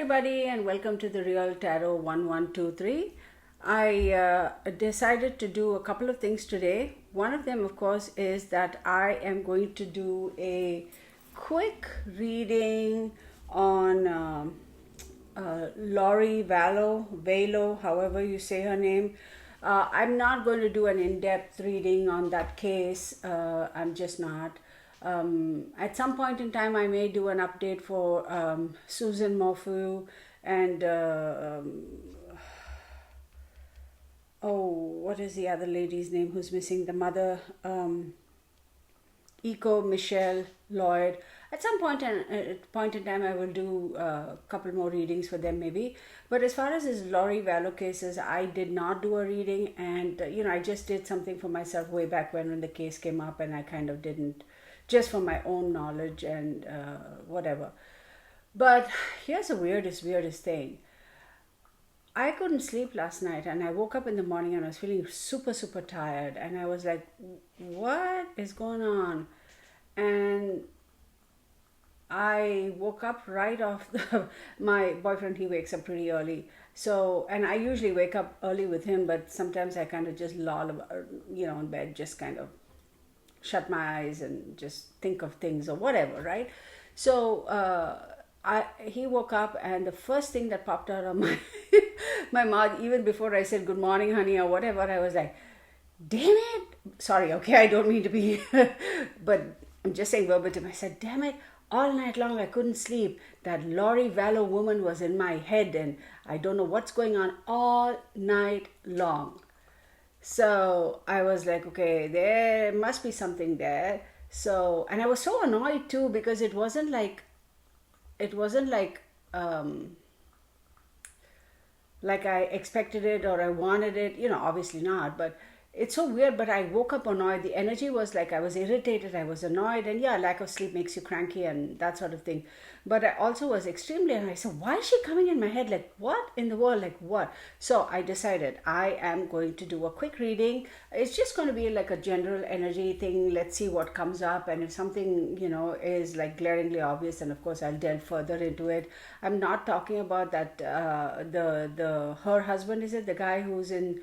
everybody, and welcome to the Real Tarot 1123. I decided to do a couple of things today. One of them, of course, is that I am going to do a quick reading on Lori Vallow, however you say her name. I'm not going to do an in-depth reading on that case. I'm just not. At some point in time, I may do an update for Susan Mofu and what is the other lady's name who's missing? The mother, Michelle Lloyd. At some point in time, I will do a couple more readings for them maybe. But as far as this Lori Vallow cases, I did not do a reading, and I just did something for myself way back when the case came up, and I kind of didn't, just for my own knowledge and whatever. But here's the weirdest thing. I couldn't sleep last night, and I woke up in the morning and I was feeling super tired, and I was like, what is going on? And I woke up right off my boyfriend, he wakes up pretty early. So, and I usually wake up early with him, but sometimes I kind of just loll, in bed, just kind of shut my eyes and just think of things or whatever, right? So he woke up, and the first thing that popped out of my my mouth, even before I said good morning honey or whatever, I was like, damn it, sorry, okay, I don't mean to be but I'm just saying verbatim, I said, damn it, all night long I couldn't sleep. That Lori Vallow woman was in my head, and I don't know what's going on all night long. So I was like, okay, there must be something there. So, and I was so annoyed too, because it wasn't like I expected it or I wanted it, obviously not, but it's so weird. But I woke up annoyed. The energy was like I was irritated, I was annoyed, and yeah, lack of sleep makes you cranky and that sort of thing. But I also was extremely annoyed. So why is she coming in my head? Like, what in the world? Like, what? So I decided I am going to do a quick reading. It's just going to be like a general energy thing. Let's see what comes up, and if something is like glaringly obvious, and of course I'll delve further into it. I'm not talking about that her husband, is it the guy who's in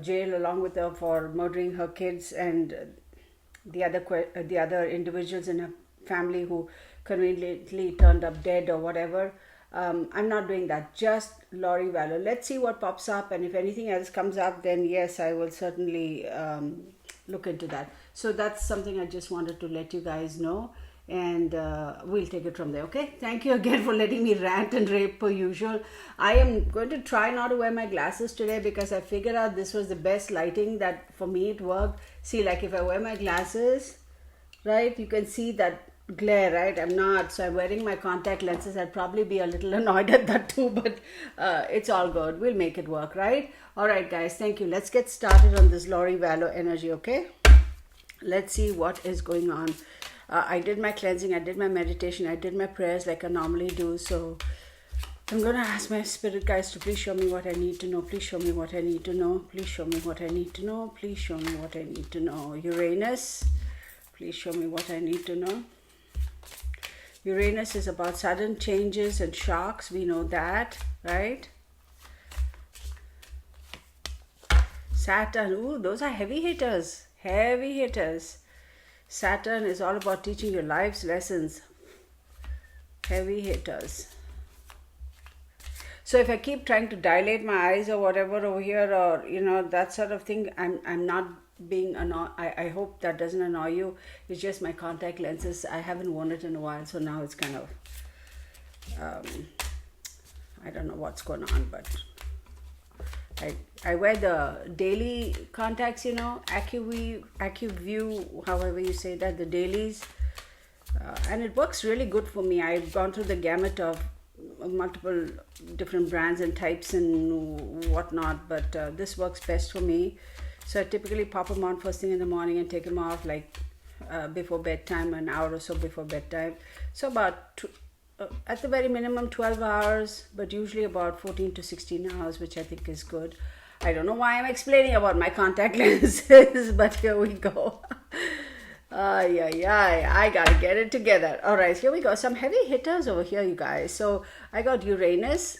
jail along with her for murdering her kids, and the other individuals in her family who conveniently turned up dead or whatever. I'm not doing that, just Lori Vallow. Let's see what pops up, and if anything else comes up, then yes, I will certainly look into that. So that's something I just wanted to let you guys know, and we'll take it from there. Okay, thank you again for letting me rant and rave per usual. I am going to try not to wear my glasses today, because I figured out this was the best lighting, that for me it worked. See, like if I wear my glasses, right, you can see that glare, right? I'm not, so I'm wearing my contact lenses. I'd probably be a little annoyed at that too, but it's all good. We'll make it work, right? All right guys, thank you. Let's get started on this Lori Vallow energy. Okay, let's see what is going on. I did my cleansing, I did my meditation, I did my prayers like I normally do. So I'm going to ask my spirit guides to please show me what I need to know. Please show me what I need to know. Please show me what I need to know. Please show me what I need to know. Uranus, please show me what I need to know. Uranus is about sudden changes and shocks. We know that, right? Saturn, ooh, those are heavy hitters. Heavy hitters. Saturn is all about teaching you life's lessons. Heavy hitters. So if I keep trying to dilate my eyes or whatever over here, or that sort of thing, I'm not being annoyed. I hope that doesn't annoy you. It's just my contact lenses. I haven't worn it in a while, so now it's kind of I don't know what's going on, but I wear the daily contacts, AccuView, however you say that, the dailies, and it works really good for me. I've gone through the gamut of multiple different brands and types and whatnot, but this works best for me. So I typically pop them on first thing in the morning and take them off like before bedtime, an hour or so before bedtime. So about at the very minimum 12 hours, but usually about 14 to 16 hours, which I think is good. I don't know why I'm explaining about my contact lenses, but here we go. Ay, ay, ay, I gotta get it together. All right, here we go. Some heavy hitters over here, you guys. So I got Uranus.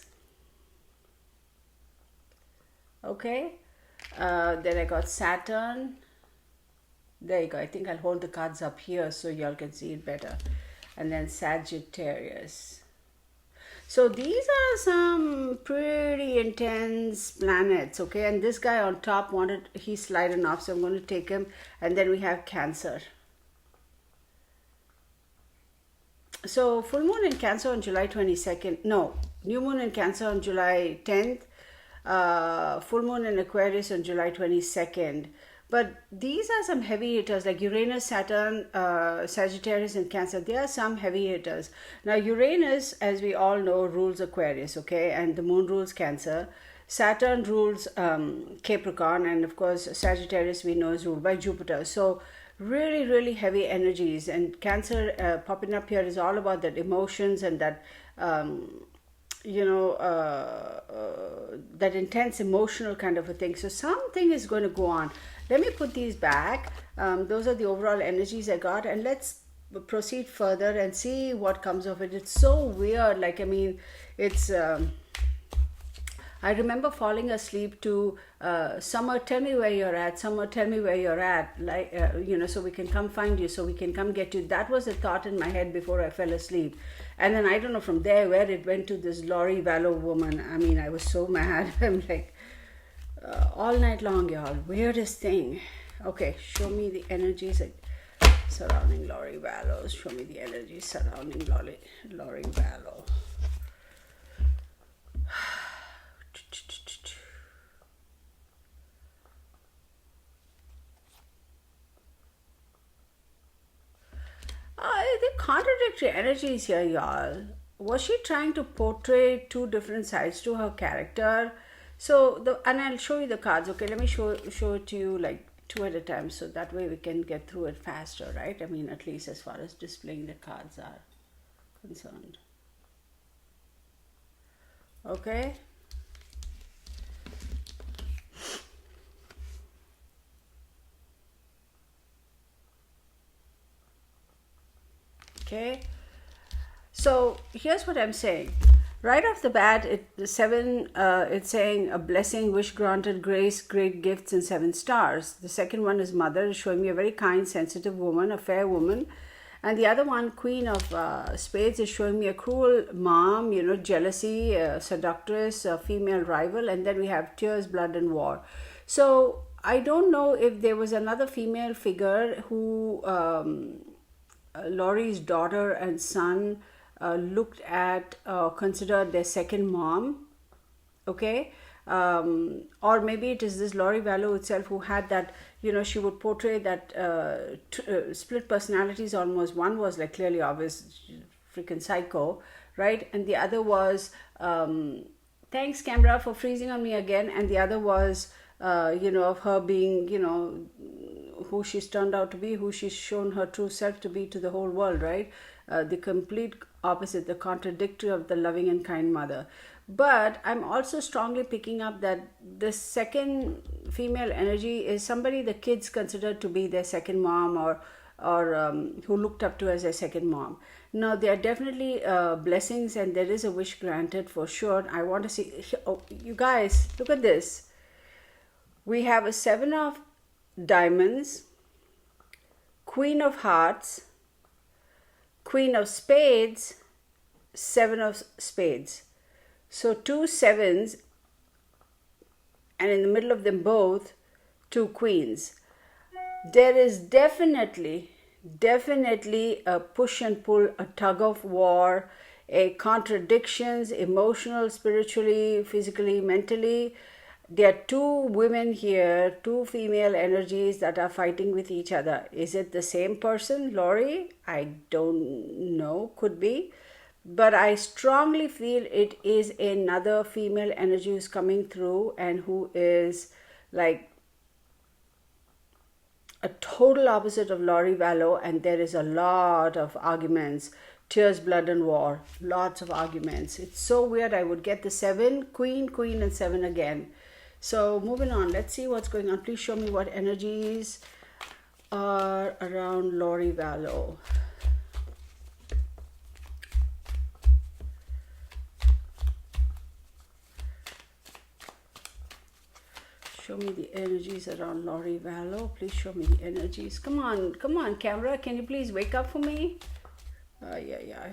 Okay. Then I got Saturn. There you go. I think I'll hold the cards up here so y'all can see it better. And then Sagittarius. So these are some pretty intense planets, okay? And this guy on top he's sliding off, so I'm going to take him. And then we have Cancer. So full moon in Cancer on July 22nd. No, new moon in Cancer on July 10th. Full moon in Aquarius on July 22nd. But these are some heavy hitters like Uranus, Saturn, Sagittarius and Cancer. They are some heavy hitters. Now Uranus, as we all know, rules Aquarius, okay? And the moon rules Cancer. Saturn rules Capricorn, and of course Sagittarius we know is ruled by Jupiter. So really, really heavy energies. And Cancer popping up here is all about that emotions and that that intense emotional kind of a thing. So something is going to go on. Let me put these back. Those are the overall energies I got, and let's proceed further and see what comes of it. It's so weird. Like, I mean, it's I remember falling asleep to Summer, tell me where you're at. Summer, tell me where you're at. Like, so we can come find you, so we can come get you. That was a thought in my head before I fell asleep. And then I don't know from there where it went to this Vallow woman. I mean, I was so mad. I'm like, all night long, y'all. Weirdest thing. Okay, show me the energies surrounding Vallow. Show me the energies surrounding Vallow. The contradictory energies here, y'all. Was she trying to portray two different sides to her character? So and I'll show you the cards. Okay, let me show it to you like two at a time, so that way we can get through it faster, right? I mean, at least as far as displaying the cards are concerned. Okay. Okay, so here's what I'm saying. Right off the bat, it's saying a blessing, wish granted, grace, great gifts, and 7 stars. The second one is mother, is showing me a very kind, sensitive woman, a fair woman. And the other one, Queen of Spades, is showing me a cruel mom, jealousy, seductress, a female rival. And then we have tears, blood, and war. So I don't know if there was another female figure who Laurie's daughter and son looked at, considered their second mom, okay? Or maybe it is this Laurie Vallow itself who had that, she would portray that split personalities almost. One was like clearly obvious, freaking psycho, right? And the other was, thanks Canberra for freezing on me again. And the other was, of her being, who she's turned out to be, who she's shown her true self to be to the whole world, right? The complete opposite, the contradictory of the loving and kind mother. But I'm also strongly picking up that the second female energy is somebody the kids considered to be their second mom, or who looked up to as their second mom. Now, there are definitely blessings, and there is a wish granted for sure. I want to see, you guys, look at this. We have a 7 of diamonds, Queen of hearts, Queen of spades, 7 of spades. So 2 7s, and in the middle of them both, 2 queens. There is definitely a push and pull, a tug of war, a contradictions, emotional, spiritually, physically, mentally. There are 2 women here, 2 female energies that are fighting with each other. Is it the same person, Laurie? I don't know, could be. But I strongly feel it is another female energy who's coming through and who is like a total opposite of Laurie Vallow, and there is a lot of arguments, tears, blood and war, lots of arguments. It's so weird. I would get the 7, queen and 7 again. So moving on, let's see what's going on. Please show me what energies are around Lori Vallow? Show me the energies around Lori Vallow. Please show me the energies. Come on, camera. Can you please wake up for me? Yeah.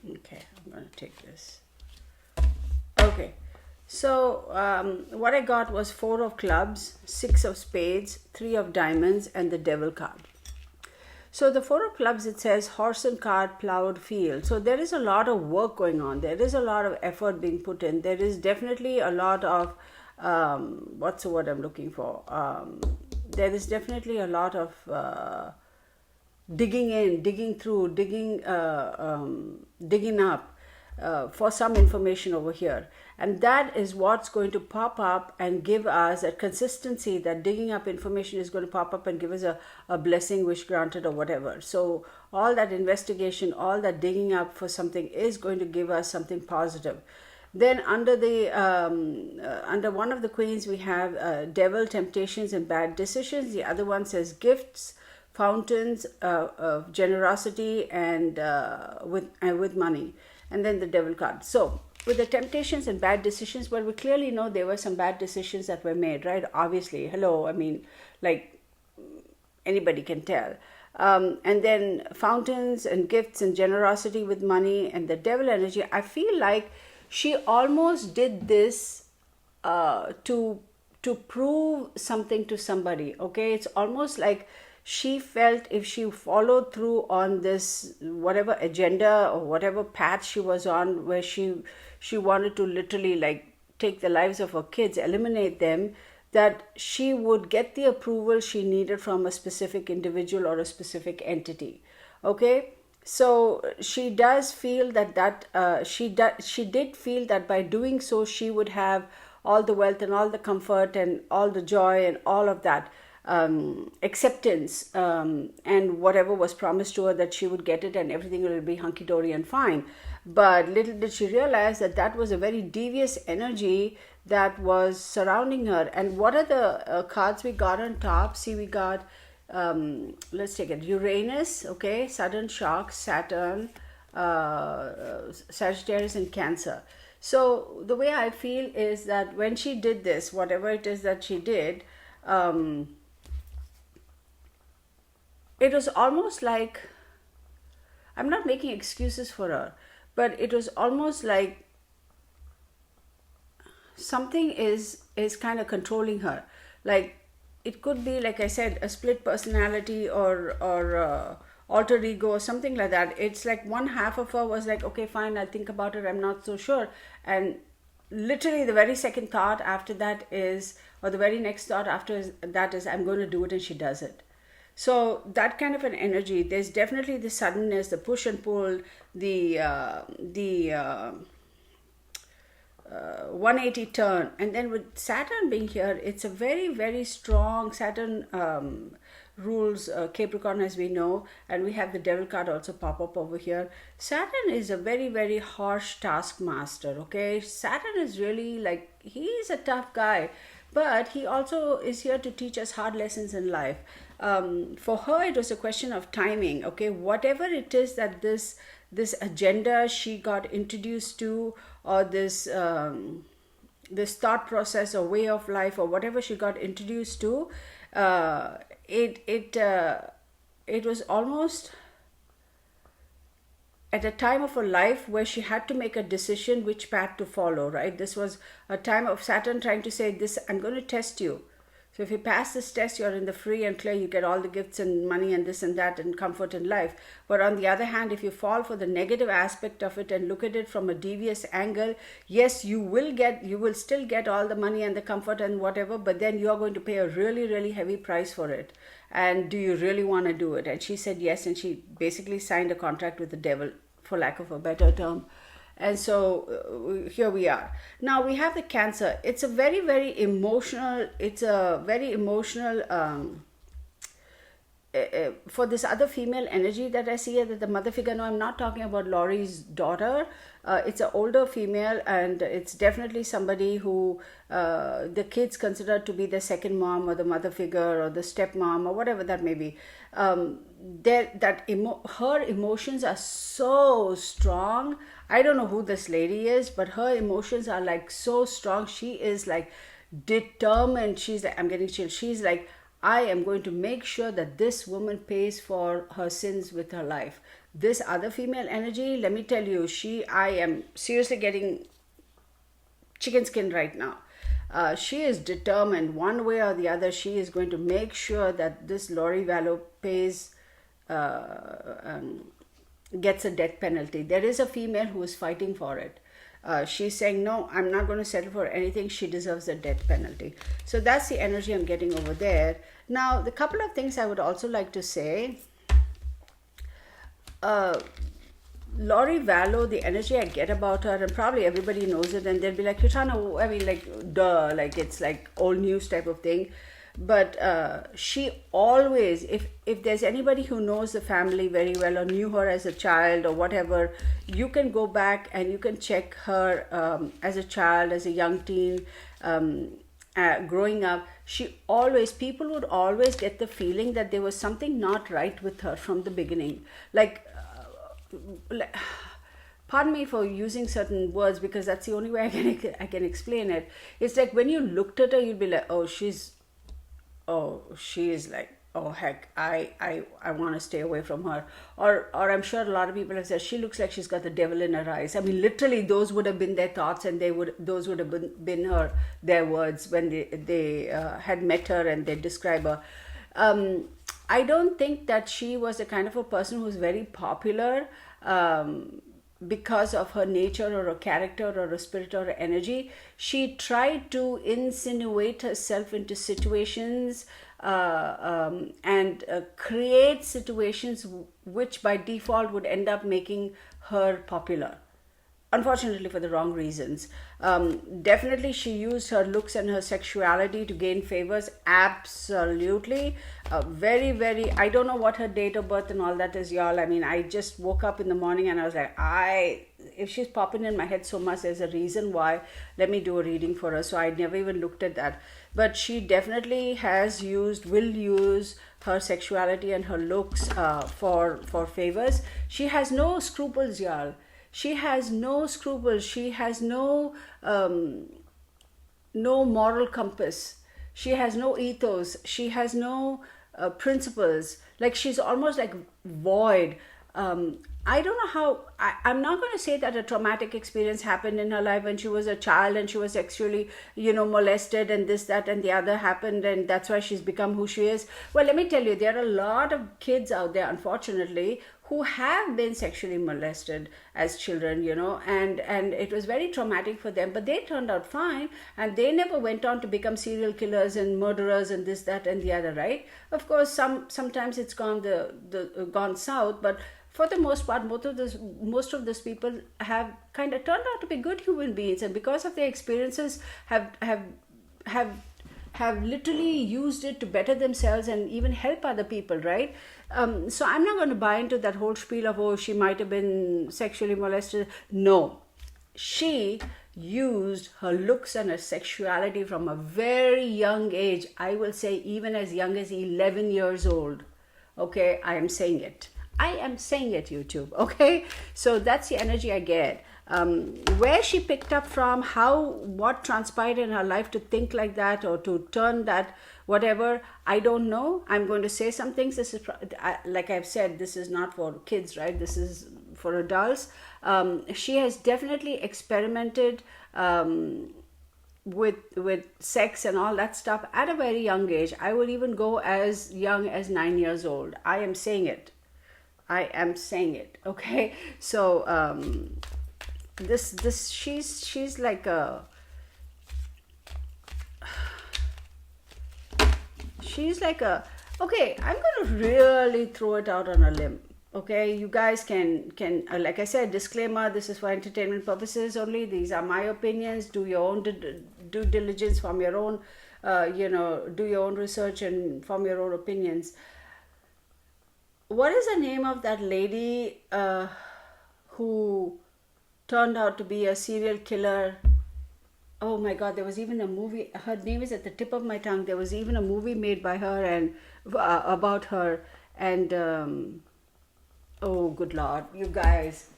Okay, I'm going to take this. Okay, so what I got was 4 of clubs, 6 of spades, 3 of diamonds, and the devil card. So the 4 of clubs, it says horse and cart, plowed field. So there is a lot of work going on. There is a lot of effort being put in. There is definitely a lot of, what's the word I'm looking for? There is definitely a lot of digging in, digging through, digging up for some information over here. And that is what's going to pop up and give us a consistency. That digging up information is going to pop up and give us a blessing, wish granted, or whatever. So all that investigation, all that digging up for something is going to give us something positive. Then under the under one of the queens, we have devil, temptations, and bad decisions. The other one says gifts, fountains of generosity, and with money, and then the devil card. So with the temptations and bad decisions, well, we clearly know there were some bad decisions that were made, right? Obviously, hello, I mean, like anybody can tell. And then fountains and gifts and generosity with money and the devil energy. I feel like she almost did this to prove something to somebody. Okay, it's almost like she felt if she followed through on this whatever agenda or whatever path she was on, where she wanted to literally like take the lives of her kids, eliminate them, that she would get the approval she needed from a specific individual or a specific entity. Okay, so she does feel that she did feel that by doing so she would have all the wealth and all the comfort and all the joy and all of that. Acceptance and whatever was promised to her, that she would get it and everything will be hunky-dory and fine. But little did she realize that that was a very devious energy that was surrounding her. And what are the cards we got on top? See, we got, let's take it, Uranus, okay, sudden shock, Saturn, Sagittarius, and Cancer. So the way I feel is that when she did this, whatever it is that she did, it was almost like, I'm not making excuses for her, but it was almost like something is kind of controlling her. Like it could be, like I said, a split personality or alter ego or something like that. It's like one half of her was like, okay, fine, I'll think about it, I'm not so sure. And literally the very second thought after that is, or the very next thought after that is, I'm going to do it, and she does it. So that kind of an energy. There's definitely the suddenness, the push and pull, the 180 turn. And then with Saturn being here, it's a very, very strong Saturn rules Capricorn, as we know, and we have the devil card also pop up over here. Saturn is a very, very harsh taskmaster. Okay, Saturn is really like, he's a tough guy, but he also is here to teach us hard lessons in life. For her, it was a question of timing. Okay, whatever it is that this agenda she got introduced to, or this thought process or way of life, or whatever she got introduced to, it was almost at a time of her life where she had to make a decision which path to follow, right? This was a time of Saturn trying to say, this, I'm going to test you. So if you pass this test, you're in the free and clear, you get all the gifts and money and this and that and comfort in life. But on the other hand, if you fall for the negative aspect of it and look at it from a devious angle, yes, you will still get all the money and the comfort and whatever, but then you're going to pay a really, really heavy price for it. And do you really want to do it? And she said yes, and she basically signed a contract with the devil, for lack of a better term. And so here we are. Now we have the Cancer. It's a very, very emotional, for this other female energy that I see here, that the mother figure, no, I'm not talking about Laurie's daughter. It's an older female, and it's definitely somebody who the kids consider to be the second mom or the mother figure or the stepmom or whatever that may be. Her emotions are so strong. I don't know who this lady is, but her emotions are like so strong. She is like determined. She's like, I'm getting chills. She's like, I am going to make sure that this woman pays for her sins with her life. This other female energy, let me tell you, I am seriously getting chicken skin right now. She is determined one way or the other. She is going to make sure that this Laurie Vallow pays, gets a death penalty. There is a female who is fighting for it. She's saying, no, I'm not going to settle for anything. She deserves a death penalty. So that's the energy I'm getting over there. Now, the couple of things I would also like to say. Laurie Vallow, the energy I get about her, and probably everybody knows it, and they'll be like, Kitana, I mean, like, duh, like it's like old news type of thing. But she always, if there's anybody who knows the family very well or knew her as a child or whatever, you can go back and you can check her as a child, as a young teen, growing up. People would always get the feeling that there was something not right with her from the beginning. Pardon me for using certain words, because that's the only way I can explain it. It's like when you looked at her, you'd be like, she is like, oh heck, I want to stay away from her. Or I'm sure a lot of people have said, she looks like she's got the devil in her eyes. I mean, literally those would have been their thoughts, and those would have been their words when they had met her and they describe her. I don't think that she was the kind of a person who's very popular because of her nature or a character or a spirit or an energy. She tried to insinuate herself into situations and create situations which by default would end up making her popular. Unfortunately, for the wrong reasons. Definitely she used her looks and her sexuality to gain favors. Absolutely. Very, very, I don't know what her date of birth and all that is, y'all. I mean, I just woke up in the morning and I was like, if she's popping in my head so much, there's a reason why. Let me do a reading for her. So I never even looked at that. But she definitely will use her sexuality and her looks for favors. She has no scruples, y'all. She has no scruples. She has no moral compass. She has no ethos. She has no principles. Like, she's almost like void. I don't know how. I'm not going to say that a traumatic experience happened in her life when she was a child and she was sexually, molested, and this, that, and the other happened, and that's why she's become who she is. Well, let me tell you, there are a lot of kids out there, unfortunately, who have been sexually molested as children, and it was very traumatic for them, but they turned out fine, and they never went on to become serial killers and murderers and this, that, and the other, right? Of course, sometimes it's gone south, but for the most part, most of those people have kind of turned out to be good human beings, and because of their experiences, have literally used it to better themselves and even help other people, right? So I'm not going to buy into that whole spiel of, she might have been sexually molested. No, she used her looks and her sexuality from a very young age. I will say even as young as 11 years old. Okay, I am saying it, YouTube. Okay, so that's the energy I get. Where she picked up from, what transpired in her life to think like that or to turn that whatever, I don't know. I'm going to say some things. This is, like I've said, this is not for kids, right? This is for adults. She has definitely experimented with sex and all that stuff at a very young age. I would even go as young as 9 years old. I am saying it. Okay, so she's like okay, I'm going to really throw it out on a limb. Okay, you guys can like I said, disclaimer, this is for entertainment purposes only. These are my opinions. Do your own due diligence, from your own do your own research and form your own opinions. What is the name of that lady who turned out to be a serial killer? Oh my God, there was even a movie. Her name is at the tip of my tongue. There was even a movie made by her and about her. And oh, good Lord, you guys,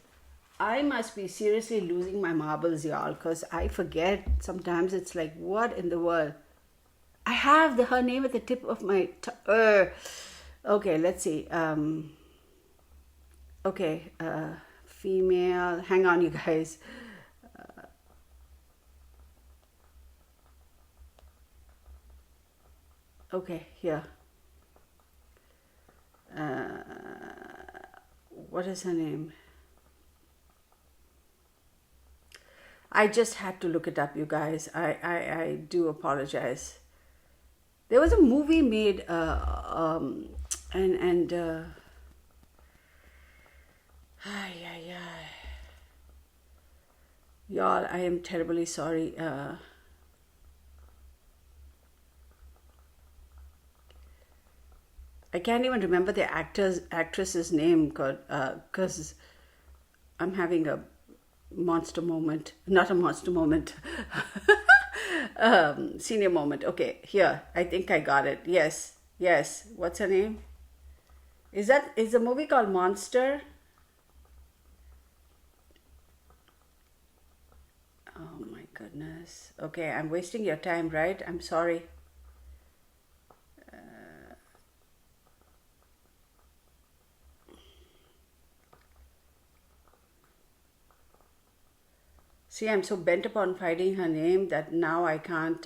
I must be seriously losing my marbles, y'all, because I forget sometimes. It's like, what in the world? I have her name at the tip of my tongue. Okay, let's see. Okay, female. Hang on, you guys. Okay, here. What is her name? I just had to look it up, you guys. I do apologize. There was a movie made, and ay, ay, ay. Y'all, I am terribly sorry. I can't even remember the actress's name because I'm having a monster moment. Not a monster moment. Senior moment. Okay, here. I think I got it. Yes. Yes. What's her name? Is the movie called Monster? Oh my goodness. Okay, I'm wasting your time, right? I'm sorry. See, I'm so bent upon finding her name that now I can't.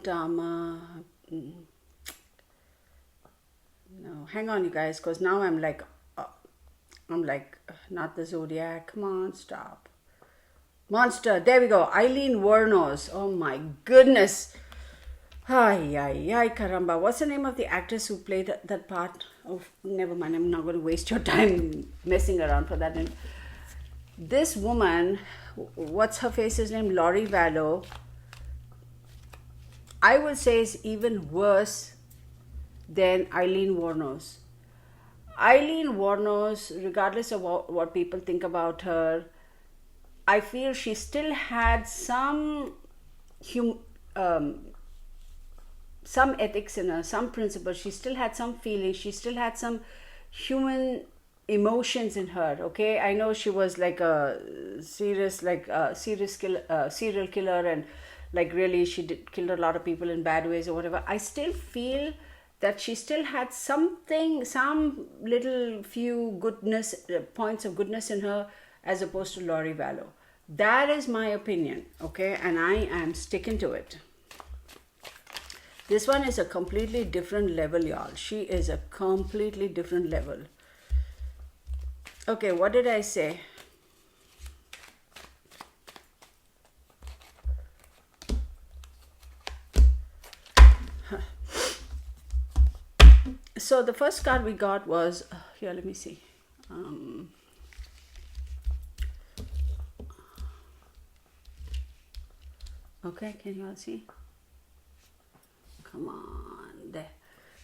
Dharma. No, hang on, you guys, because now I'm like, not the Zodiac. Come on, stop. Monster. There we go. Eileen Wuornos. Oh my goodness. Ay, ay, ay, caramba. What's the name of the actress who played that part? Oh, never mind. I'm not going to waste your time messing around for that. This woman, what's her face's name? Laurie Vallow. I would say is even worse than Eileen Wuornos. Eileen Wuornos, regardless of what people think about her, I feel she still had some ethics in her, some principles. She still had some feelings. She still had some human emotions in her. Okay, I know she was like a serious, serial killer, and like really she killed a lot of people in bad ways or whatever. I still feel that she still had something, some little few goodness points of goodness in her, as opposed to Laurie Vallow. That is my opinion, okay, and I am sticking to it. This one is a completely different level, y'all. She is a completely different level. Okay, what did I say? So the first card we got was, here, let me see. Okay, can you all see? Come on, there.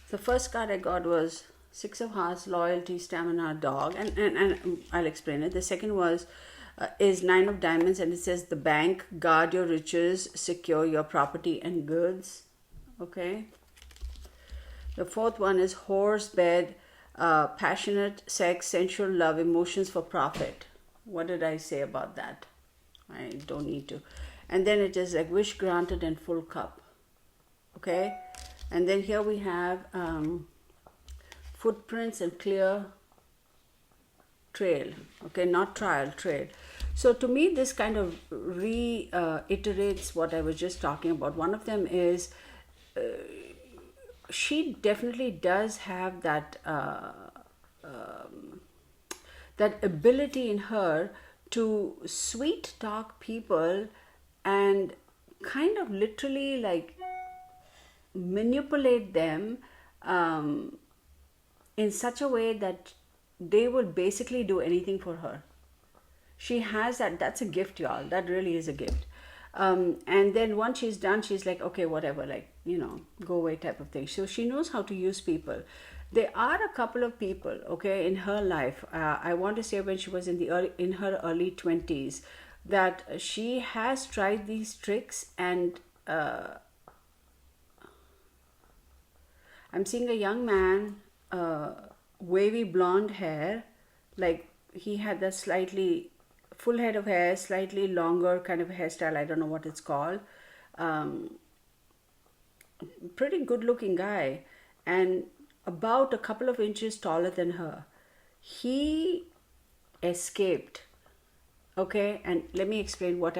The first card I got was Six of Hearts, Loyalty, Stamina, Dog, and I'll explain it. The second was is Nine of Diamonds, and it says the bank, guard your riches, secure your property and goods. Okay. The fourth one is horse, bed, passionate sex, sensual love, emotions for profit. What did I say about that? I don't need to. And then it is like wish granted and full cup. Okay. And then here we have footprints and clear trail. Okay, not trial, trail. So to me, this kind of reiterates what I was just talking about. One of them is she definitely does have that that ability in her to sweet talk people and kind of literally like manipulate them in such a way that they would basically do anything for her. She has that. That's a gift, y'all. That really is a gift. And then once she's done, she's like, okay, whatever, like, go away type of thing. So she knows how to use people. There are a couple of people, okay, in her life. I want to say when she was in her early 20s, that she has tried these tricks, and I'm seeing a young man, wavy blonde hair, like he had that slightly full head of hair, slightly longer kind of hairstyle. I don't know what it's called. Pretty good looking guy, and about a couple of inches taller than her. He escaped. Okay, and let me explain what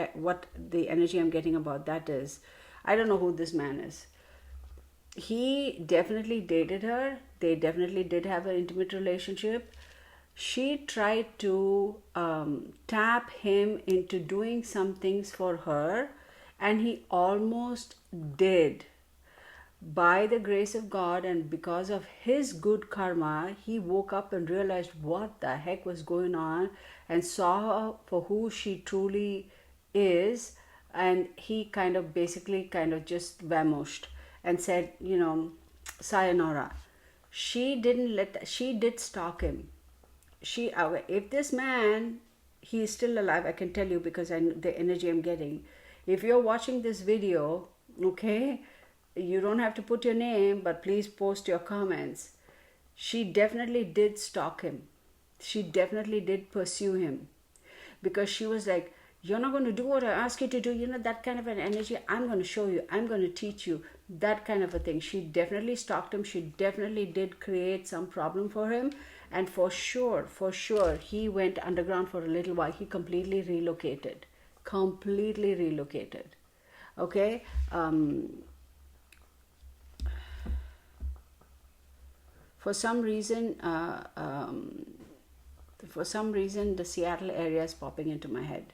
the energy I'm getting about that is. I don't know who this man is. He definitely dated her. They definitely did have an intimate relationship. She tried to tap him into doing some things for her, and he almost did. By the grace of God and because of his good karma, he woke up and realized what the heck was going on and saw her for who she truly is. And he basically just vamooshed and said, sayonara. She did stalk him. If this man, he is still alive, I can tell you because the energy I'm getting. If you're watching this video, okay, you don't have to put your name, but please post your comments. She definitely did stalk him. She definitely did pursue him, because she was like, you're not going to do what I ask you to do. That kind of an energy. I'm going to show you. I'm going to teach you. That kind of a thing. She definitely stalked him. She definitely did create some problem for him. And for sure, he went underground for a little while. He completely relocated. Okay? For some reason, the Seattle area is popping into my head.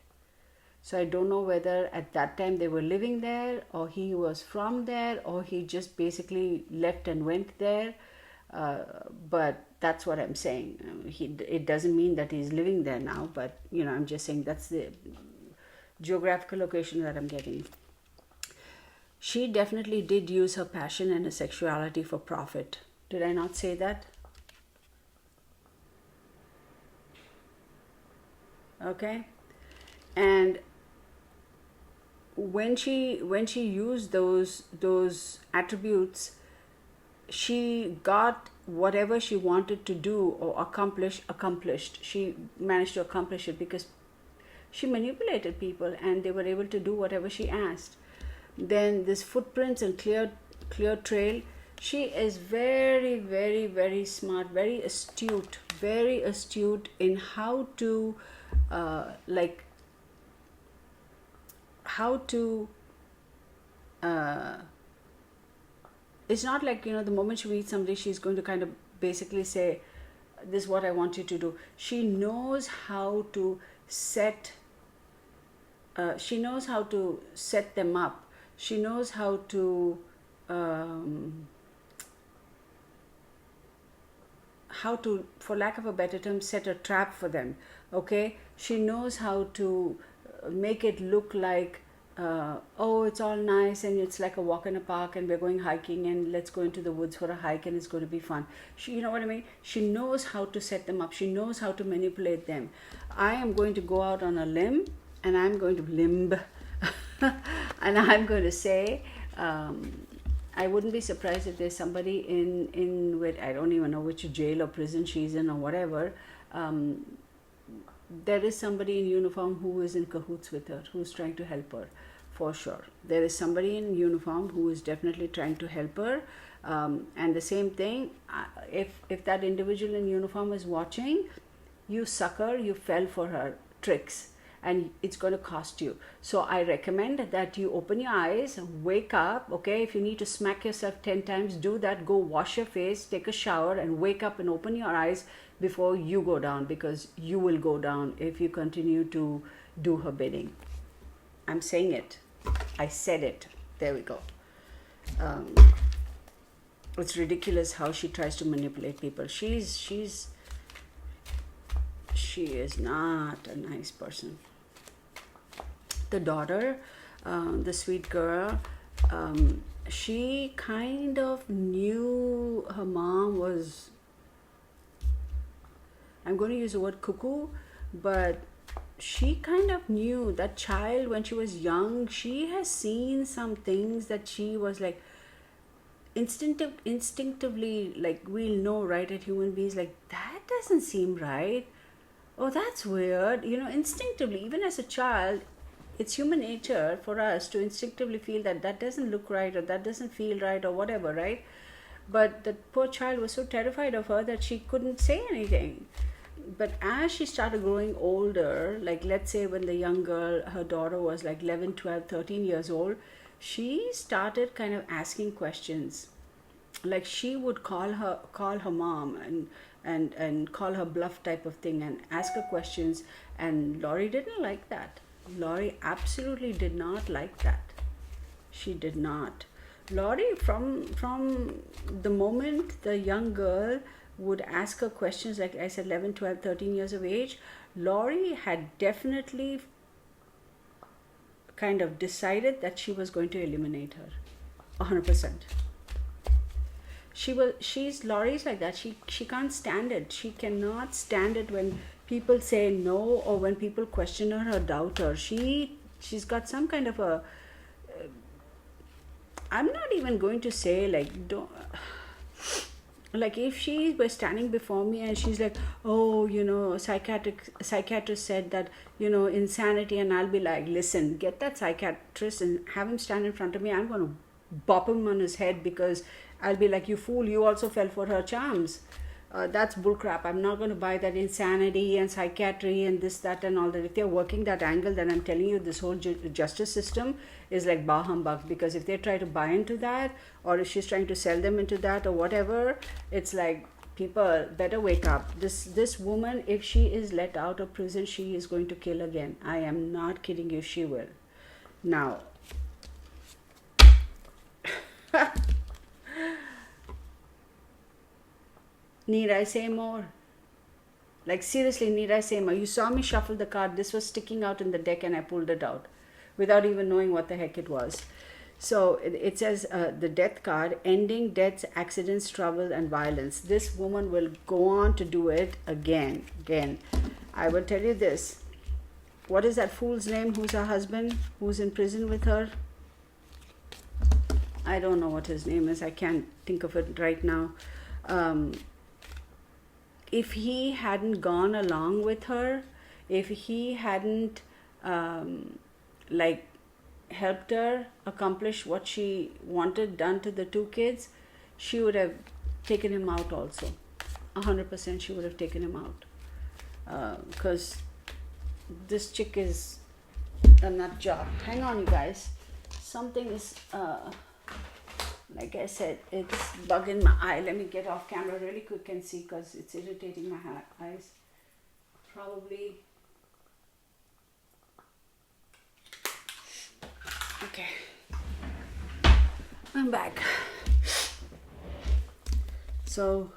So I don't know whether at that time they were living there, or he was from there, or he just basically left and went there. But that's what I'm saying. It doesn't mean that he's living there now, but I'm just saying that's the geographical location that I'm getting. She definitely did use her passion and her sexuality for profit. Did I not say that? Okay. And when she used those attributes, she got whatever she wanted to do or accomplished. She managed to accomplish it because she manipulated people and they were able to do whatever she asked. Then this footprints and clear trail. She is very, very, very smart, very astute in how to it's not like, the moment she meets somebody, she's going to kind of basically say, this is what I want you to do. She knows how to set them up. She knows how to for lack of a better term, set a trap for them. Okay, she knows how to make it look like it's all nice and it's like a walk in a park and we're going hiking and let's go into the woods for a hike and it's going to be fun. You know what I mean? She knows how to set them up. She knows how to manipulate them. I am going to go out on a limb and I'm going to limb and I'm going to say I wouldn't be surprised if there's somebody in I don't even know which jail or prison she's in or whatever. There is somebody in uniform who is in cahoots with her, who's trying to help her, for sure. There is somebody in uniform who is definitely trying to help her. And the same thing, if that individual in uniform is watching, you sucker, you fell for her tricks. And it's going to cost you. So I recommend that you open your eyes, wake up, okay? If you need to smack yourself 10 times, do that. Go wash your face, take a shower, and wake up and open your eyes before you go down, because you will go down if you continue to do her bidding. I'm saying it. I said it. There we go. It's ridiculous how she tries to manipulate people. She's she is not a nice person. The daughter, the sweet girl, she kind of knew her mom was, I'm going to use the word cuckoo, but she kind of knew that child when she was young. She has seen some things that she was like instinctively, like we'll know, right, at human beings, like that doesn't seem right. Oh, that's weird. Instinctively, even as a child, it's human nature for us to instinctively feel that that doesn't look right or that doesn't feel right or whatever, right? But the poor child was so terrified of her that she couldn't say anything. But as she started growing older, like let's say when the young girl, her daughter was like 11, 12, 13 years old, she started kind of asking questions. Like she would call her mom and call her bluff type of thing and ask her questions, and Laurie didn't like that. Laurie absolutely did not like that. She did not. Laurie, from the moment the young girl would ask her questions, like I said, 11, 12, 13 years of age, Laurie had definitely kind of decided that she was going to eliminate her 100%. Laurie's like that. She can't stand it. She cannot stand it when people say no or when people question her or doubt her. She's got some kind of a, I'm not even going to say like, don't, like if she was standing before me and she's like, oh, psychiatrist said that, insanity, and I'll be like, listen, get that psychiatrist and have him stand in front of me. I'm going to bop him on his head, because I'll be like, you fool, you also fell for her charms. That's bullcrap. I'm not going to buy that insanity and psychiatry and this, that, and all that. If they're working that angle, then I'm telling you, this whole justice system is like bah humbug. Because if they try to buy into that, or if she's trying to sell them into that or whatever, it's like, people better wake up. This woman, if she is let out of prison, she is going to kill again. I am not kidding you. She will. Now, need I say more? Like seriously, need I say more? You saw me shuffle the card. This was sticking out in the deck and I pulled it out without even knowing what the heck it was. So it says the death card, ending deaths, accidents, trouble, and violence. This woman will go on to do it again. I will tell you this. What is that fool's name who's her husband, who's in prison with her? I don't know what his name is. I can't think of it right now. If he hadn't gone along with her, if he hadn't helped her accomplish what she wanted done to the two kids, she would have taken him out also. 100% she would have taken him out. Because this chick is a nut job. Hang on, you guys. Something is... like I said, it's bugging my eye. Let me get off camera really quick and see, because it's irritating my eyes. Probably. Okay. I'm back. So,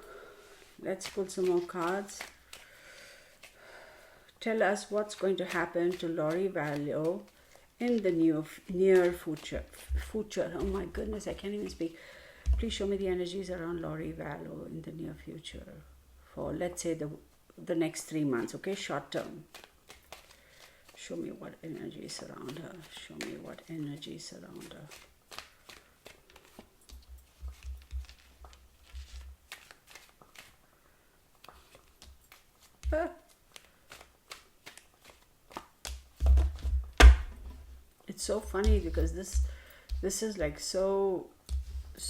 let's pull some more cards. Tell us what's going to happen to Laurie Vallow in the near future. Oh my goodness, I can't even speak. Please show me the energies around Laurie Vallow in the near future for, let's say, the next 3 months, okay? Short term. Show me what energies surround her. Show me what energies surround her. It's so funny because this is like so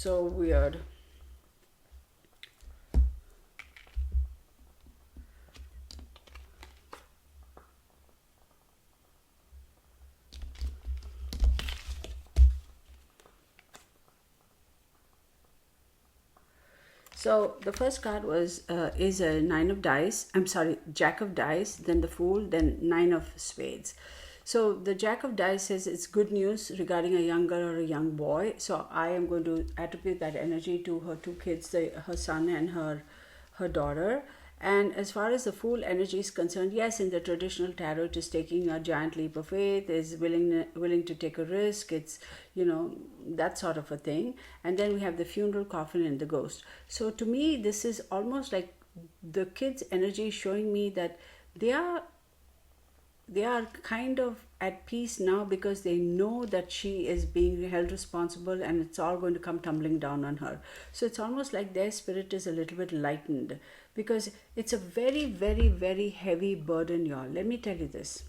weird. So the first card was is a nine of dice. I'm sorry, jack of dice, then the fool, then nine of spades. So the jack of dice says it's good news regarding a young girl or a young boy. So I am going to attribute that energy to her two kids, her son and her daughter. And as far as the Fool energy is concerned, yes, in the traditional tarot, it is taking a giant leap of faith, is willing to take a risk. It's, that sort of a thing. And then we have the funeral coffin and the ghost. So to me, this is almost like the kids' energy showing me that they are kind of at peace now, because they know that she is being held responsible and it's all going to come tumbling down on her. So it's almost like their spirit is a little bit lightened, because it's a very, very, very heavy burden, y'all. Let me tell you this.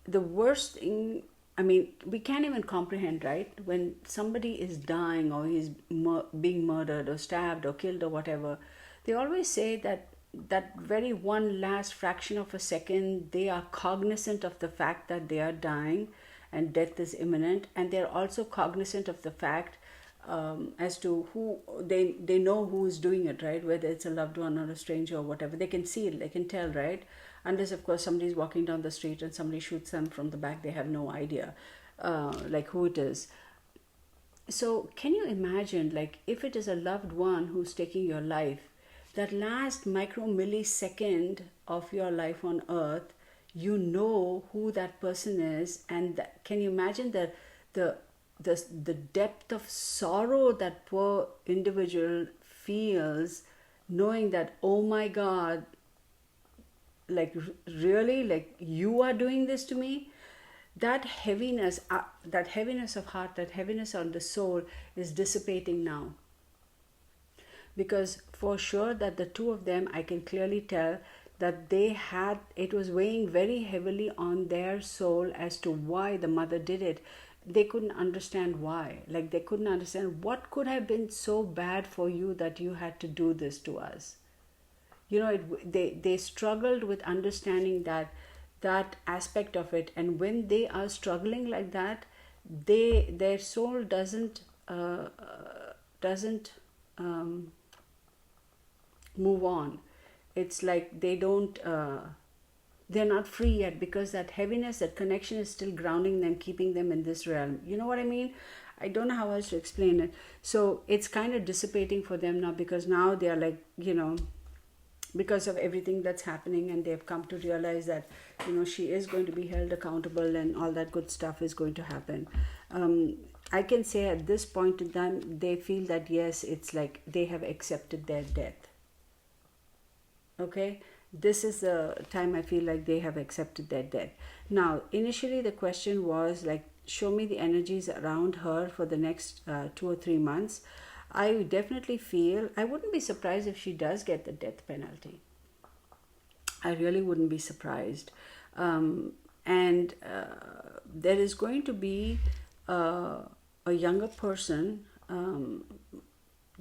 The worst thing, we can't even comprehend, right? When somebody is dying, or he's being murdered or stabbed or killed or whatever, they always say that very one last fraction of a second, they are cognizant of the fact that they are dying and death is imminent, and they're also cognizant of the fact as to who they know who is doing it, right? Whether it's a loved one or a stranger or whatever, they can see it, they can tell, right? Unless of course somebody's walking down the street and somebody shoots them from the back, they have no idea like who it is. So can you imagine, like, if it is a loved one who's taking your life, that last micro millisecond of your life on earth, you know who that person is, and can you imagine the depth of sorrow that poor individual feels, knowing that, oh my God, like, really, like, you are doing this to me? That heaviness of heart, that heaviness on the soul is dissipating now. Because for sure that the two of them, I can clearly tell that it was weighing very heavily on their soul as to why the mother did it. They couldn't understand why. Like, they couldn't understand what could have been so bad for you that you had to do this to us. They struggled with understanding that aspect of it. And when they are struggling like that, their soul doesn't move on. It's like they're not free yet, because that heaviness, that connection is still grounding them, keeping them in this realm. You know what I mean? I don't know how else to explain it. So it's kind of dissipating for them now, because now they are like, because of everything that's happening, and they've come to realize that, she is going to be held accountable, and all that good stuff is going to happen. I can say at this point in time, they feel that, yes, it's like they have accepted their death. Okay, this is the time I feel like they have accepted their death. Now, initially the question was like, show me the energies around her for the next 2 or 3 months. I definitely feel, I wouldn't be surprised if she does get the death penalty. I really wouldn't be surprised. And there is going to be a younger person,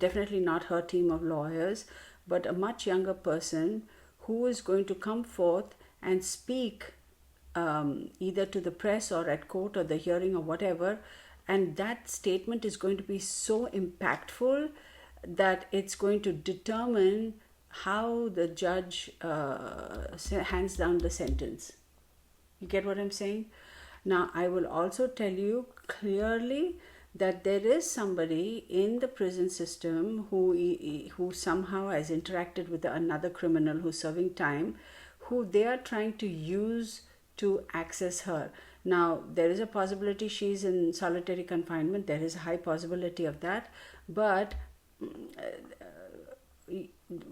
definitely not her team of lawyers, but a much younger person who is going to come forth and speak either to the press or at court or the hearing or whatever. And that statement is going to be so impactful that it's going to determine how the judge hands down the sentence. You get what I'm saying? Now, I will also tell you clearly that there is somebody in the prison system who somehow has interacted with another criminal who's serving time, who they are trying to use to access her. Now, there is a possibility she's in solitary confinement. There is a high possibility of that. But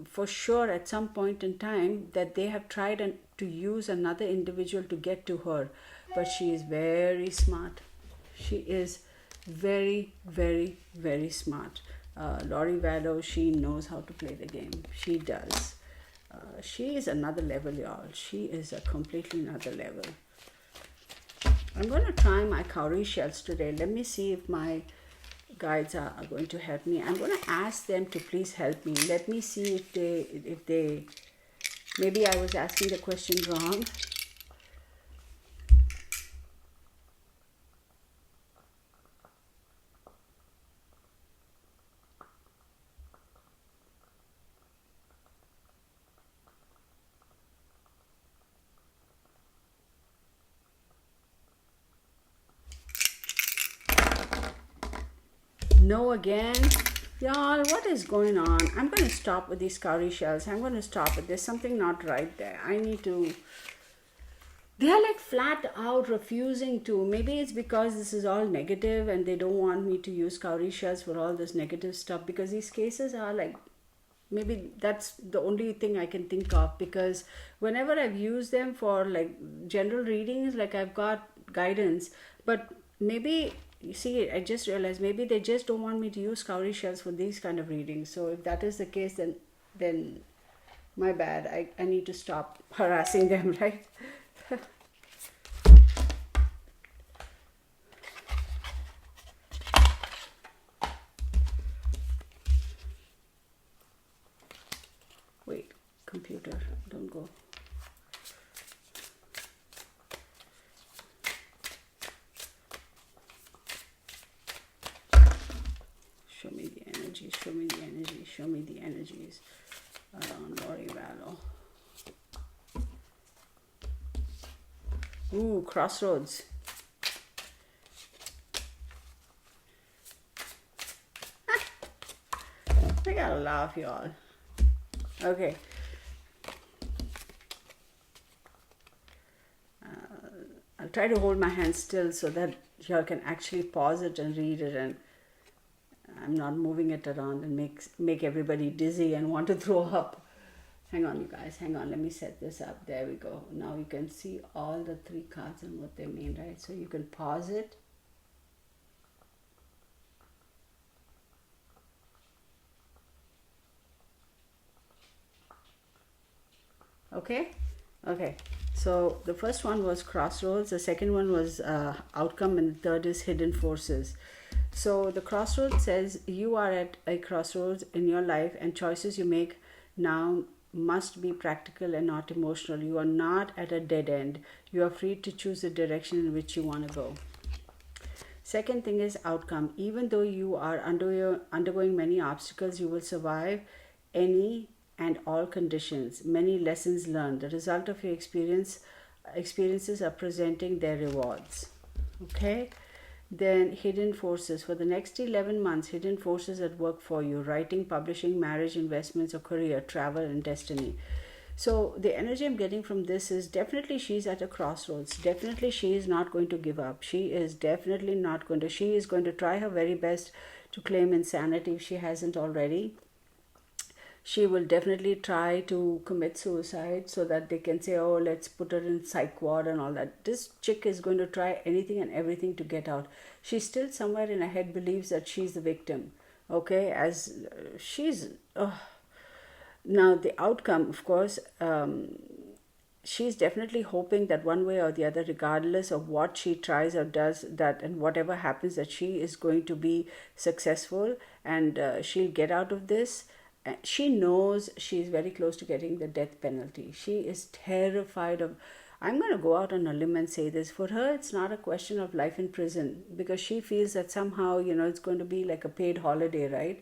for sure, at some point in time, that they have tried to use another individual to get to her. But she is very smart. She is very, very, very smart. Laurie Vallow, she knows how to play the game. She does. She is another level, y'all. She is a completely another level. I'm going to try my cowrie shells today. Let me see if my guides are going to help me. I'm going to ask them to please help me. Let me see if they maybe I was asking the question wrong. No again. Y'all, what is going on? I'm going to stop with these cowrie shells. I'm going to stop it. There's something not right there. I need to. They are like flat out refusing to. Maybe it's because this is all negative and they don't want me to use cowrie shells for all this negative stuff, because these cases are like, maybe that's the only thing I can think of, because whenever I've used them for like general readings, like I've got guidance, but maybe you see, I just realized maybe they just don't want me to use cowrie shells for these kind of readings. So if that is the case, then my bad. I need to stop harassing them, right? Wait, computer, don't go. Show me the energy, show me the energy, show me the energies around Lori Vallow. Ooh, crossroads. I gotta laugh, y'all. Okay. I'll try to hold my hand still so that y'all can actually pause it and read it, and I'm not moving it around and make everybody dizzy and want to throw up. Hang on, you guys. Hang on. Let me set this up. There we go. Now you can see all the three cards and what they mean, right? So you can pause it. Okay? Okay. So the first one was crossroads, the second one was outcome, and the third is hidden forces. So the crossroads says you are at a crossroads in your life, and choices you make now must be practical and not emotional. You are not at a dead end. You are free to choose the direction in which you want to go. Second thing is outcome. Even though you are undergoing many obstacles, you will survive any and all conditions. Many lessons learned. The result of your experiences are presenting their rewards. Okay? Then hidden forces. For the next 11 months, hidden forces at work for you: writing, publishing, marriage, investments, or career, travel, and destiny. So the energy I'm getting from this is definitely she's at a crossroads. Definitely she is not going to give up. She is definitely not going to. She is going to try her very best to claim insanity if she hasn't already. She will definitely try to commit suicide so that they can say, oh, let's put her in psych ward and all that. This chick is going to try anything and everything to get out. She still somewhere in her head believes that she's the victim. Okay, as she's... Now, the outcome, of course, she's definitely hoping that one way or the other, regardless of what she tries or does, that and whatever happens, that she is going to be successful, and she'll get out of this. She knows she's very close to getting the death penalty. She is terrified of... I'm going to go out on a limb and say this. For her, it's not a question of life in prison, because she feels that somehow, it's going to be like a paid holiday, right?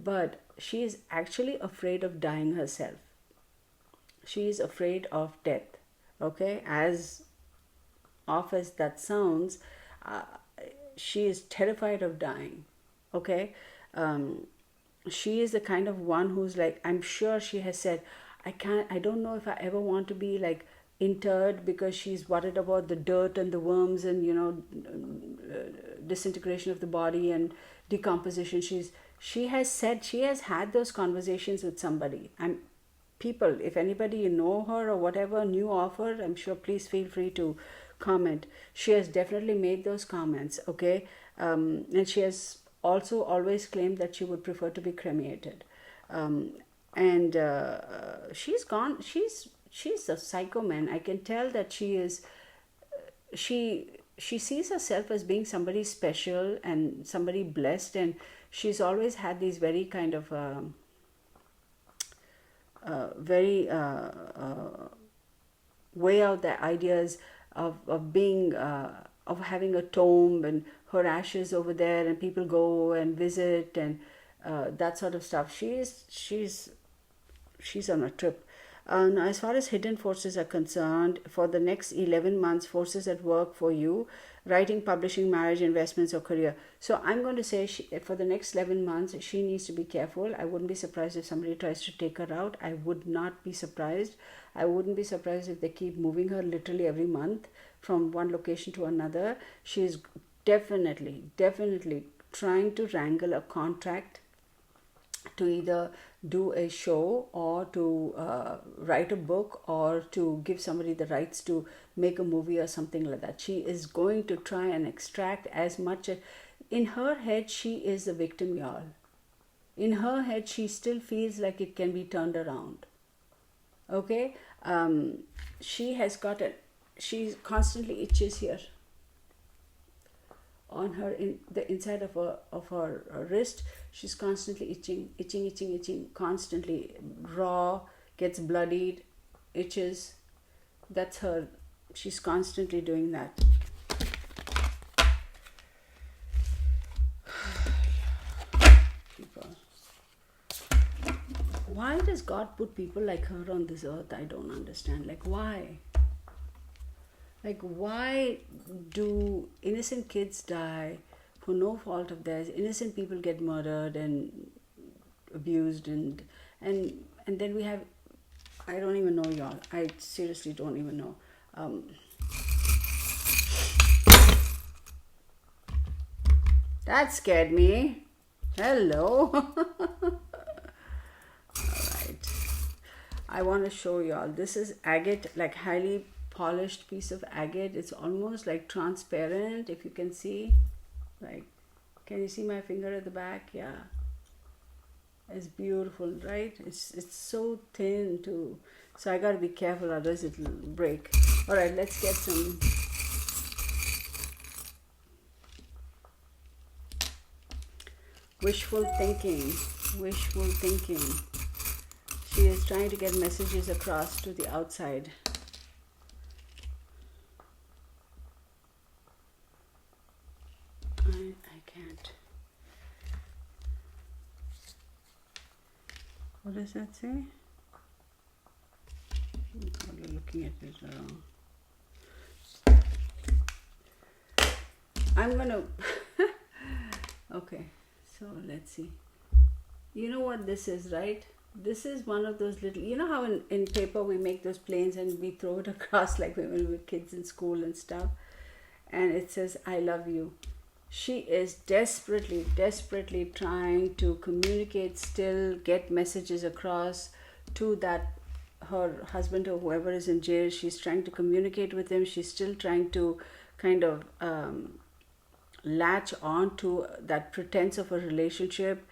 But she is actually afraid of dying herself. She is afraid of death. Okay? As off as that sounds, she is terrified of dying. Okay? She is the kind of one who's like, I'm sure she has said, I don't know if I ever want to be like interred, because she's worried about the dirt and the worms and, disintegration of the body and decomposition. She has said, she has had those conversations with somebody. People, if anybody you know her or whatever knew of her, I'm sure, please feel free to comment. She has definitely made those comments, okay? And she has also always claimed that she would prefer to be cremated. And she's gone, she's a psycho, man. I can tell that she is, she sees herself as being somebody special and somebody blessed, and she's always had these very kind of weigh out the ideas of being of having a tomb and her ashes over there, and people go and visit and that sort of stuff. She's on a trip. Now, as far as hidden forces are concerned, for the next 11 months, forces at work for you, writing, publishing, marriage, investments, or career. So I'm going to say for the next 11 months, she needs to be careful. I wouldn't be surprised if somebody tries to take her out. I would not be surprised. I wouldn't be surprised if they keep moving her literally every month from one location to another. She is definitely trying to wrangle a contract to either do a show or to write a book or to give somebody the rights to make a movie or something like that. She is going to try and extract as much. In her head, she is the victim, y'all. In her head, she still feels like it can be turned around. Okay? She has got she constantly itches here on her, in the inside of her wrist. She's constantly itching, constantly. Raw, gets bloodied, itches. That's her. She's constantly doing that. People. Why does God put people like her on this earth? I don't understand. Like, why? Like, why do innocent kids die for no fault of theirs? Innocent people get murdered and abused, and then we have, I don't even know, y'all. I seriously don't even know. That scared me. Hello. Alright. I want to show y'all. This is agate, like highly polished piece of agate. It's almost like transparent, if you can see. Like, can you see my finger at the back? Yeah, it's beautiful, right? It's so thin too, so I gotta be careful, otherwise it'll break. All right, let's get some wishful thinking. She is trying to get messages across to the outside. I can't. What does that say? You're looking at it wrong. I'm gonna okay, so let's see. You know what this is, right? This is one of those little, you know how in paper we make those planes and we throw it across like when we were kids in school and stuff, and it says I love you. She is desperately trying to communicate, still get messages across to that, her husband or whoever is in jail. She's trying to communicate with him. She's still trying to kind of latch on to that pretense of a relationship.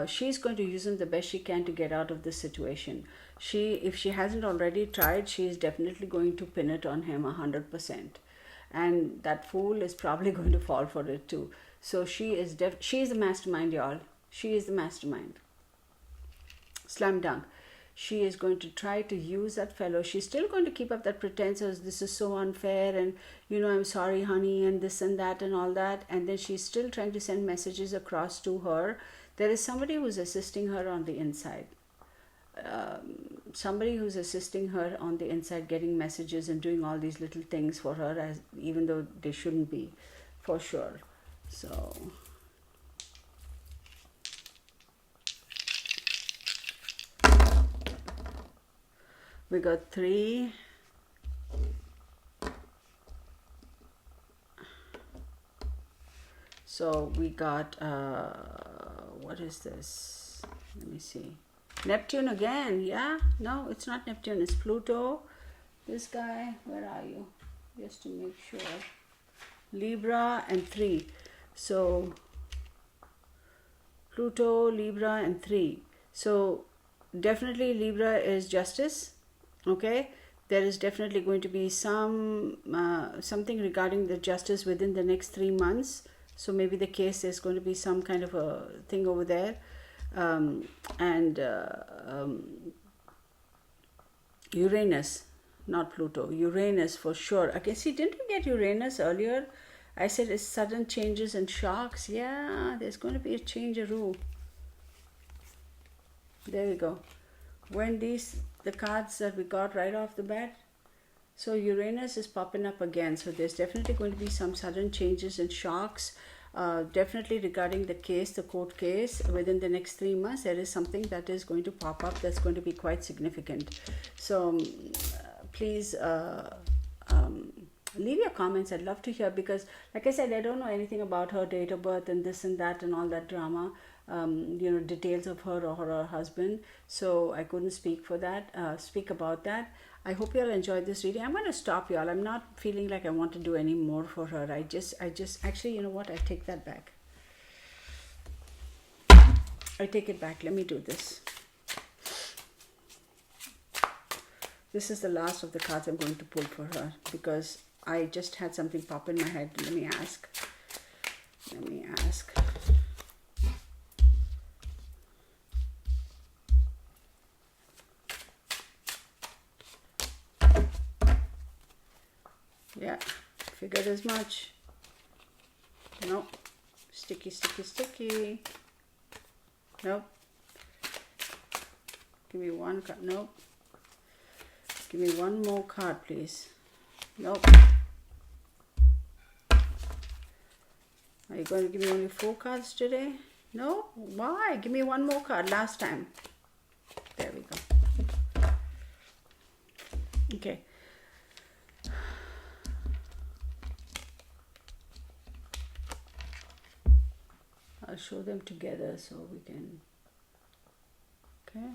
She's going to use him the best she can to get out of this situation. If she hasn't already tried, she is definitely going to pin it on him 100%. And that fool is probably going to fall for it too. So she is the mastermind, y'all. She is the mastermind. Slam dunk. She is going to try to use that fellow. She's still going to keep up that pretense of this is so unfair and, you know, I'm sorry, honey, and this and that and all that. And then she's still trying to send messages across to her. There is somebody who's assisting her on the inside. Somebody who's assisting her on the inside, getting messages and doing all these little things for her, as even though they shouldn't be, for sure. So we got 3. So we got what is this? Let me see. Neptune again. Yeah, no, it's not Neptune, it's Pluto. This guy, where are you? Just to make sure. Libra and 3. So Pluto, Libra and 3. So definitely Libra is justice. Okay, there is definitely going to be something regarding the justice within the next 3 months. So maybe the case is going to be some kind of a thing over there. Uranus, not Pluto, Uranus for sure. Okay, see, didn't we get Uranus earlier? I said it's sudden changes and shocks. Yeah, there's going to be a change-a-roo. There we go. When the cards that we got right off the bat. So Uranus is popping up again. So there's definitely going to be some sudden changes and shocks. Definitely regarding the case, the court case, within the next 3 months, there is something that is going to pop up that's going to be quite significant. So please leave your comments. I'd love to hear, because like I said, I don't know anything about her date of birth and this and that and all that drama, details of her or her husband. So I couldn't speak about that. I hope you all enjoyed this reading. I'm going to stop, y'all. I'm not feeling like I want to do any more for her. I just actually, you know what? I take that back. I take it back. Let me do this. This is the last of the cards I'm going to pull for her, because I just had something pop in my head. Let me ask. Yeah, figured as much. Nope. Sticky. Nope. Give me one card. Nope. Give me one more card, please. Nope. Are you going to give me only 4 cards today? No? Why? Give me one more card. Last time. There we go. Okay. I'll show them together so we can. Okay.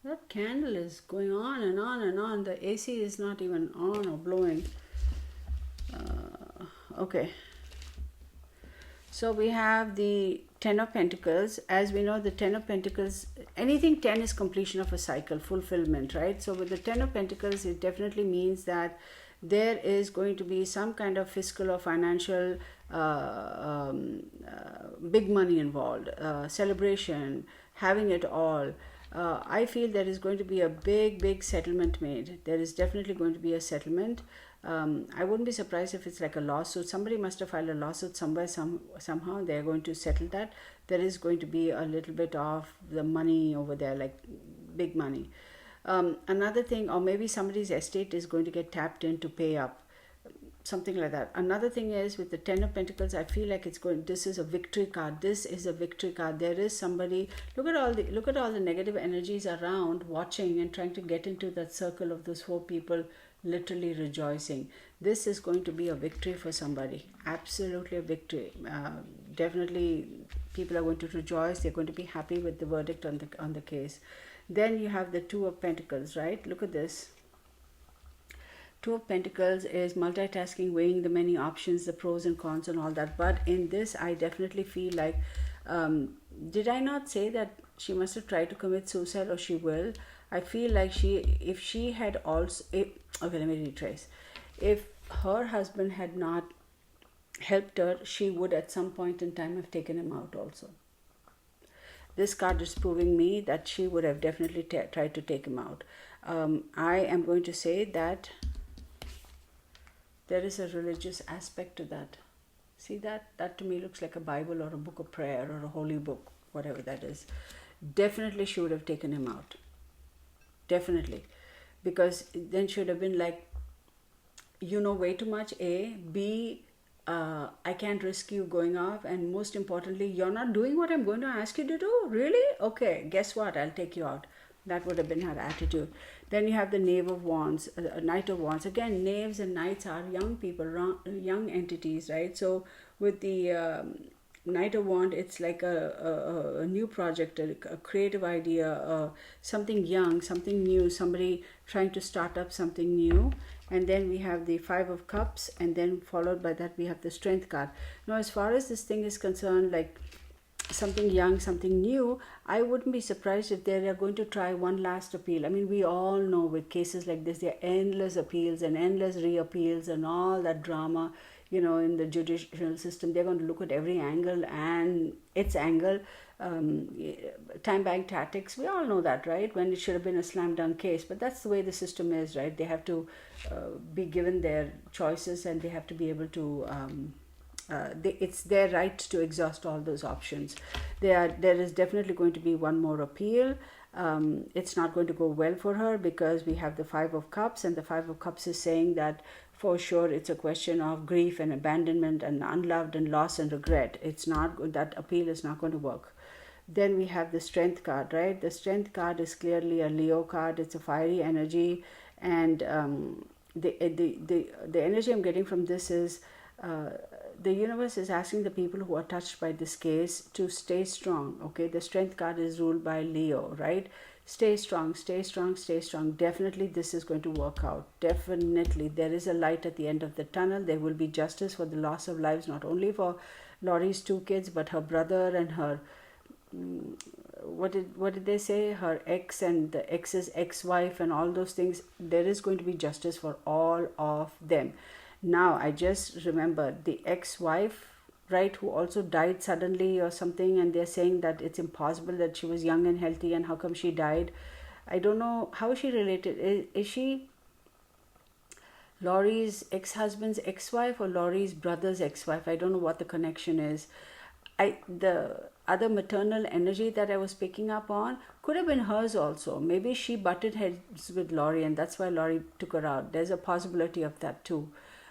That candle is going on and on and on. The AC is not even on or blowing. Okay. So we have the Ten of Pentacles. As we know, the Ten of Pentacles, anything 10 is completion of a cycle, fulfillment, right? So with the Ten of Pentacles, it definitely means that there is going to be some kind of fiscal or financial big money involved, celebration, having it all. I feel there is going to be a big settlement made. There is definitely going to be a settlement. I wouldn't be surprised if it's like a lawsuit. Somebody must have filed a lawsuit somewhere, somehow. They're going to settle that. There is going to be a little bit of the money over there, like big money. Another thing, or maybe somebody's estate is going to get tapped in to pay up. Something like that. Another thing is with the Ten of Pentacles, I feel like this is a victory card. This is a victory card. There is somebody, look at all the negative energies around, watching and trying to get into that circle of those 4 people literally rejoicing. This is going to be a victory for somebody. Absolutely a victory. Definitely people are going to rejoice. They're going to be happy with the verdict on the case. Then you have the Two of Pentacles, right? Look at this. Two of Pentacles is multitasking, weighing the many options, the pros and cons and all that. But in this, I definitely feel like, did I not say that she must have tried to commit suicide, or she will? I feel like if she had also, okay, let me retrace. If her husband had not helped her, she would at some point in time have taken him out also. This card is proving me that she would have definitely tried to take him out. I am going to say that there is a religious aspect to that. See that? That to me looks like a Bible or a book of prayer or a holy book, whatever that is. Definitely she would have taken him out. Definitely. Because then she would have been like, you know way too much, A. B, I can't risk you going off. And most importantly, you're not doing what I'm going to ask you to do. Really? Okay, guess what? I'll take you out. That would have been her attitude. Then you have the Knave of Wands, Knight of Wands. Again, knaves and knights are young people, young entities, right? So with the Knight of Wands, it's like a new project, a creative idea, something young, something new, somebody trying to start up something new. And then we have the Five of Cups, and then followed by that we have the Strength card. Now, as far as this thing is concerned, like something young, something new, I wouldn't be surprised if they are going to try one last appeal. I mean, we all know with cases like this, there are endless appeals and endless re-appeals and all that drama, in the judicial system. They're going to look at every angle and its angle. Time bank tactics, we all know that, right? When it should have been a slam dunk case. But that's the way the system is, right? They have to be given their choices, and they have to be able to it's their right to exhaust all those options. There is definitely going to be one more appeal. It's not going to go well for her because we have the Five of Cups, and the Five of Cups is saying that for sure it's a question of grief and abandonment and unloved and loss and regret. It's not, that appeal is not going to work. Then we have the Strength card, right? The Strength card is clearly a Leo card. It's a fiery energy, and the energy I'm getting from this is the universe is asking the people who are touched by this case to stay strong. Okay, the Strength card is ruled by Leo, right? Stay strong, stay strong, stay strong. Definitely this is going to work out. Definitely there is a light at the end of the tunnel. There will be justice for the loss of lives, not only for Laurie's two kids, but her brother and her, what did they say, her ex and the ex's ex-wife and all those things. There is going to be justice for all of them. Now I just remember the ex-wife, right, who also died suddenly or something, and they're saying that it's impossible, that she was young and healthy, and how come she died. I don't know, how is she related? Is she Laurie's ex-husband's ex-wife or Laurie's brother's ex-wife? I don't know what the connection is. The other maternal energy that I was picking up on could have been hers also. Maybe she butted heads with Laurie, and that's why Laurie took her out. There's a possibility of that too.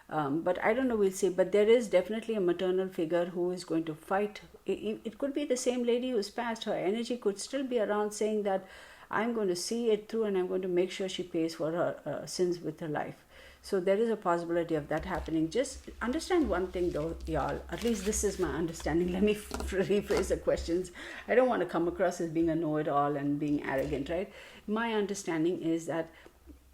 But I don't know, we'll see. But there is definitely a maternal figure who is going to fight. It could be the same lady who's passed. Her energy could still be around, saying that I'm going to see it through and I'm going to make sure she pays for her sins with her life. So there is a possibility of that happening. Just understand one thing though, y'all. At least this is my understanding. Let me rephrase the questions. I don't want to come across as being a know-it-all and being arrogant, right? My understanding is that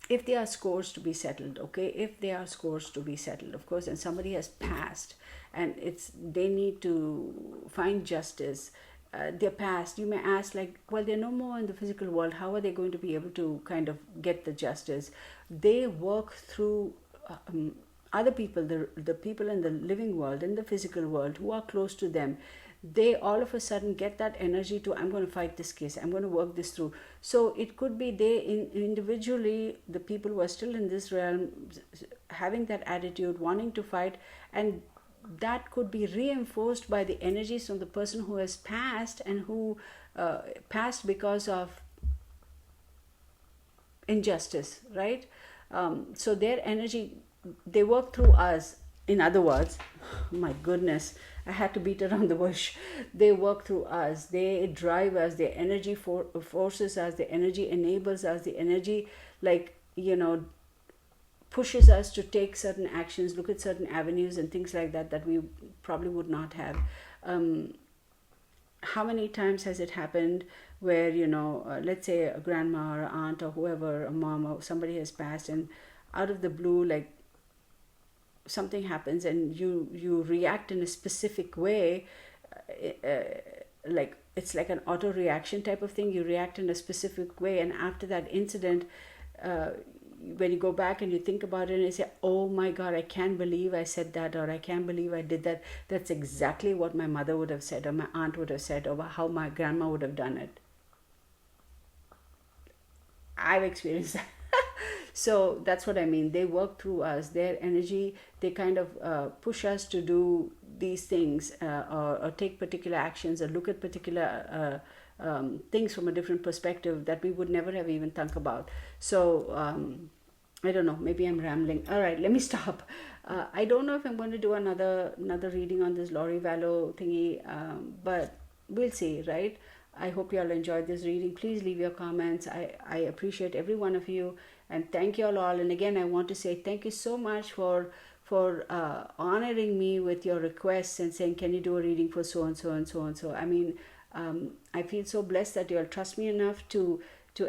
if there are scores to be settled, okay, if there are scores to be settled, of course, and somebody has passed and they need to find justice, they're past, you may ask, like, well, they're no more in the physical world, how are they going to be able to kind of get the justice? They work through other people, the people in the living world, in the physical world, who are close to them. They all of a sudden get that energy to, I'm going to fight this case, I'm going to work this through. So it could be individually, the people who are still in this realm, having that attitude, wanting to fight, and that could be reinforced by the energies from the person who has passed and who passed because of injustice, right? So their energy, they work through us. In other words, my goodness, I had to beat around the bush. They work through us. They drive us. Their energy forces us. The energy enables us. The energy, like, pushes us to take certain actions, look at certain avenues and things like that that we probably would not have. How many times has it happened where, let's say a grandma or an aunt or whoever, a mom or somebody has passed, and out of the blue, like, something happens and you react in a specific way, like it's like an auto reaction type of thing. You react in a specific way, and after that incident, when you go back and you think about it and you say, oh my God, I can't believe I said that, or I can't believe I did that. That's exactly what my mother would have said, or my aunt would have said, or how my grandma would have done it. I've experienced that. So that's what I mean. They work through us. Their energy, they kind of push us to do these things, or take particular actions, or look at particular things from a different perspective that we would never have even thunk about. So I don't know, maybe I'm rambling. All right, let me stop. I don't know if I'm going to do another reading on this Laurie Vallow thingy, but we'll see, right? I hope you all enjoyed this reading. Please leave your comments. I appreciate every one of you, and thank you all. And again, I want to say thank you so much for honoring me with your requests and saying, can you do a reading for so and so and so and so. I mean, I feel so blessed that you all trust me enough to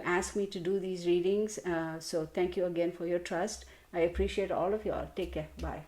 ask me to do these readings. So thank you again for your trust. I appreciate all of you all. Take care. Bye.